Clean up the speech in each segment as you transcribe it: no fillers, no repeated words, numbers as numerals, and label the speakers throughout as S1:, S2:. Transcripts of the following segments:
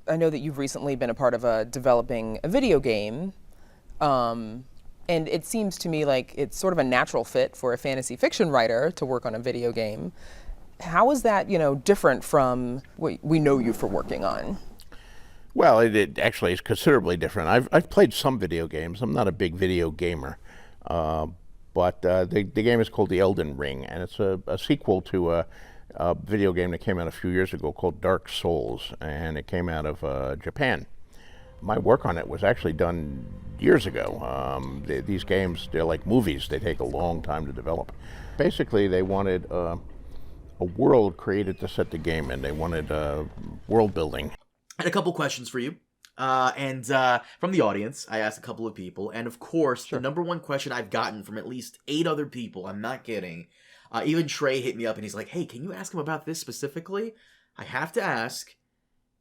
S1: I know that you've recently been a part of developing a video game, and it seems to me like it's sort of a natural fit for a fantasy fiction writer to work on a video game. How is that, different from what we know you for working on?
S2: Well, it actually is considerably different. I've played some video games. I'm not a big video gamer, uh, but the game is called the Elden Ring, and it's a sequel to a video game that came out a few years ago called Dark Souls, and it came out of Japan. My work on it was actually done years ago. These games, they're like movies. They take a long time to develop. Basically, they wanted a world created to set the game in. They wanted world building.
S3: I had a couple questions for you. And from the audience, I asked a couple of people. And of course, the number one question I've gotten from at least 8 other people, I'm not kidding. Even Trey hit me up and he's like, hey, can you ask him about this specifically? I have to ask,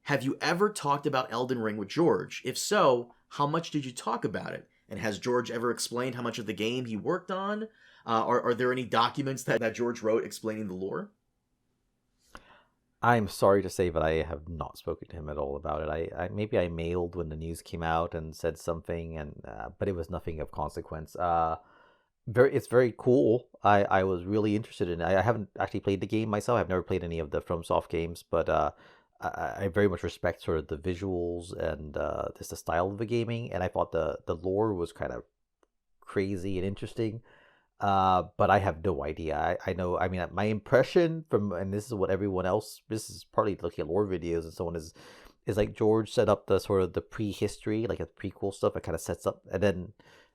S3: have you ever talked about Elden Ring with George? If so, how much did you talk about it? And has George ever explained how much of the game he worked on? Are there any documents that George wrote explaining the lore?
S4: I'm sorry to say, but I have not spoken to him at all about it. I maybe I mailed when the news came out and said something, and but it was nothing of consequence. It's very cool. I was really interested in it. I haven't actually played the game myself. I've never played any of the FromSoft games, but I very much respect sort of the visuals and just the style of the gaming. And I thought the lore was kind of crazy and interesting. But I have no idea. I know, I mean, my impression from, and this is what everyone else, this is partly looking at lore videos and so on, is like George set up the sort of the prehistory, like a prequel stuff. It kind of sets up, and then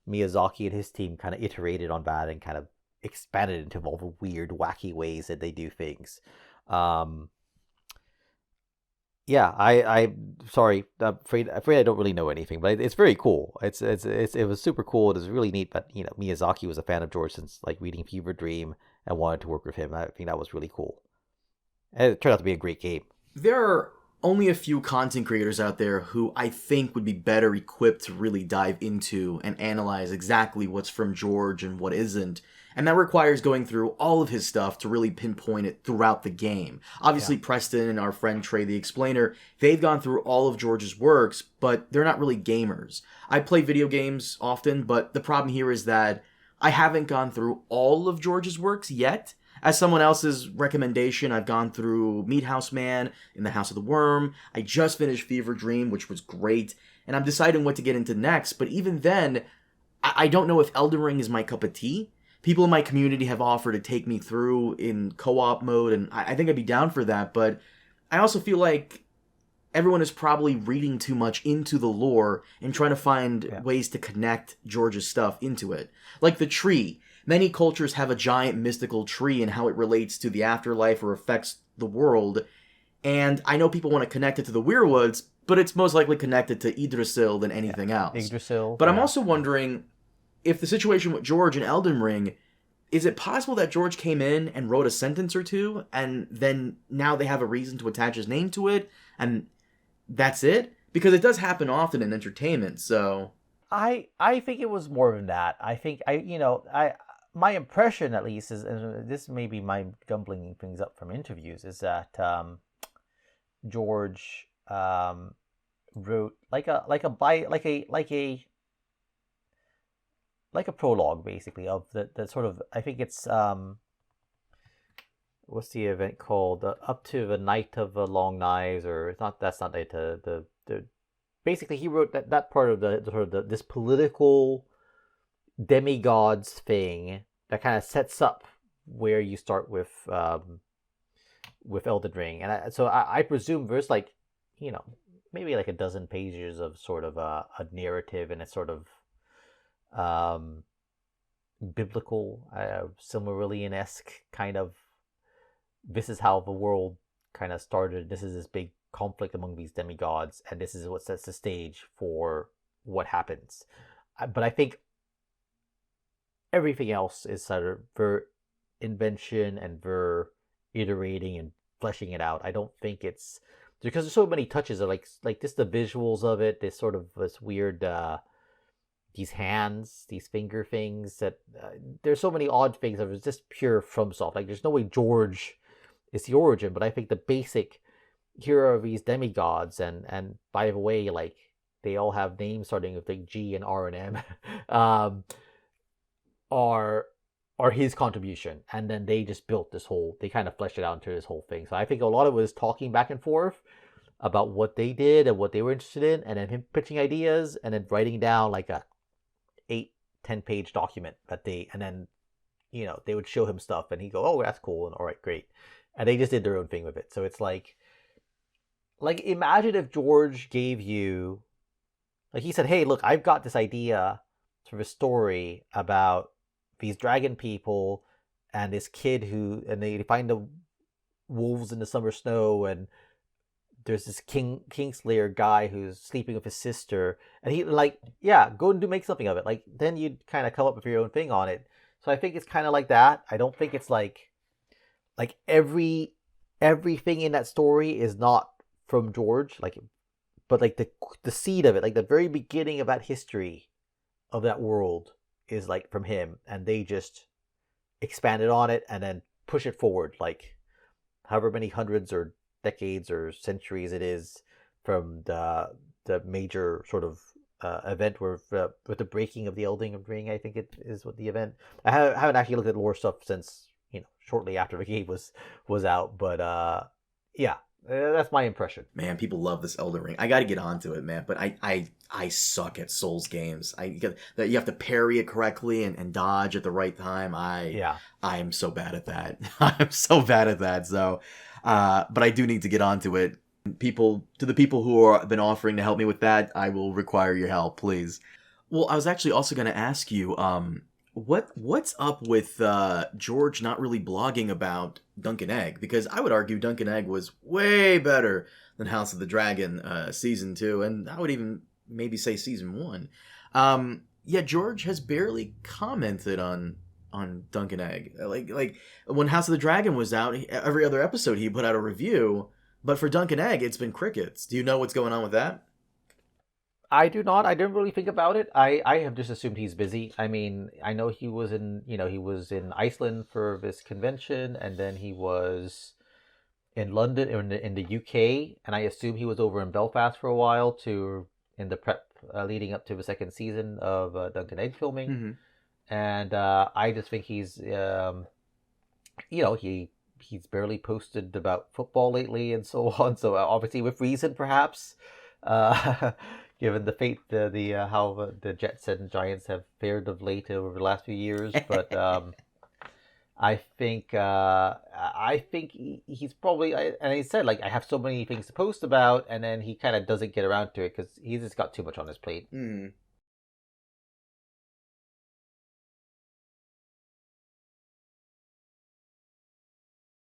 S4: Miyazaki and his team kind of iterated on that and kind of expanded into all the weird, wacky ways that they do things. Um, yeah, I sorry, I'm afraid I don't really know anything, but it's very cool. It was super cool. It was really neat. But Miyazaki was a fan of George since like reading Fever Dream and wanted to work with him. I think that was really cool. And it turned out to be a great game.
S3: There are only a few content creators out there who I think would be better equipped to really dive into and analyze exactly what's from George and what isn't. And that requires going through all of his stuff to really pinpoint it throughout the game. Obviously, yeah. Preston and our friend Trey the Explainer, they've gone through all of George's works, but they're not really gamers. I play video games often, but the problem here is that I haven't gone through all of George's works yet. As someone else's recommendation, I've gone through Meat House Man, In the House of the Worm. I just finished Fever Dream, which was great. And I'm deciding what to get into next. But even then, I don't know if Elden Ring is my cup of tea. People in my community have offered to take me through in co-op mode, and I think I'd be down for that. But I also feel like everyone is probably reading too much into the lore and trying to find ways to connect George's stuff into it. Like the tree. Many cultures have a giant mystical tree and how it relates to the afterlife or affects the world. And I know people want to connect it to the Weirwoods, but it's most likely connected to Yggdrasil than anything else.
S4: Yggdrasil.
S3: But I'm also wondering if the situation with George and Elden Ring, is it possible that George came in and wrote a sentence or two, and then now they have a reason to attach his name to it, and that's it? Because it does happen often in entertainment, so...
S4: I think it was more than that. I think, my impression, at least, is, and this may be my jumbling things up from interviews, is that George wrote like a prologue, basically, of the sort of, I think it's what's the event called? Up to the Night of the Long Knives, or it's not. That's not it. The basically he wrote that part of the sort of this political demigods thing that kind of sets up where you start with Elden Ring, and so I presume there's like maybe like a dozen pages of sort of a narrative and a sort of biblical, Silmarillion-esque kind of, this is how the world kind of started, this is this big conflict among these demigods, and this is what sets the stage for what happens. But I think everything else is sort of their invention and their iterating and fleshing it out. I don't think it's, because there's so many touches of like just the visuals of it, this sort of this weird these hands, these finger things, that there's so many odd things that was just pure FromSoft. Like there's no way George is the origin, but I think the basic here are these demigods, and by the way, like they all have names starting with like G and R and M, are his contribution, and then they just built this whole, they kind of fleshed it out into this whole thing. So I think a lot of it was talking back and forth about what they did and what they were interested in, and then him pitching ideas, and then writing down like a 8-10 page document that they, and then they would show him stuff, and he'd go, oh, that's cool, and all right, great, and they just did their own thing with it. So it's like imagine if George gave you, like he said, hey, look, I've got this idea for a story about these dragon people and this kid who, and they find the wolves in the summer snow, and there's this Kingslayer guy who's sleeping with his sister, and he like, yeah, go and make something of it. Like then you'd kind of come up with your own thing on it. So I think it's kind of like that. I don't think it's like everything in that story is not from George, like, but like the seed of it, like the very beginning of that history of that world is like from him, and they just expanded on it and then push it forward, like however many hundreds or decades or centuries it is from the major sort of event where with the breaking of the Elden Ring, I think it is what the event. I haven't actually looked at lore stuff since shortly after the game was out, but yeah, that's my impression.
S3: Man, people love this Elden Ring. I got to get onto it, man. But I suck at Souls games. You have to parry it correctly and dodge at the right time. I'm so bad at that. I'm so bad at that. So, but I do need to get onto it. To the people who have been offering to help me with that, I will require your help, please. Well, I was actually also going to ask you, what's up with George not really blogging about Dunk and Egg? Because I would argue Dunk and Egg was way better than House of the Dragon season 2, and I would even maybe say season 1. Yeah, George has barely commented on Dunk and Egg. Like when House of the Dragon was out, every other episode he put out a review, but for Dunk and Egg, it's been crickets. Do you know what's going on with that?
S4: I do not. I didn't really think about it. I have just assumed he's busy. I mean, I know he was in Iceland for this convention, and then he was in London or in the UK, and I assume he was over in Belfast for a while in the prep leading up to the second season of Dunk and Egg filming.
S3: Mm-hmm.
S4: And I just think he's he's barely posted about football lately and so on. So obviously with reason, perhaps. Given the fate, how the Jets and Giants have fared of late over the last few years, but I think he's probably, and he said like I have so many things to post about, and then he kind of doesn't get around to it because he's just got too much on his plate.
S3: Mm.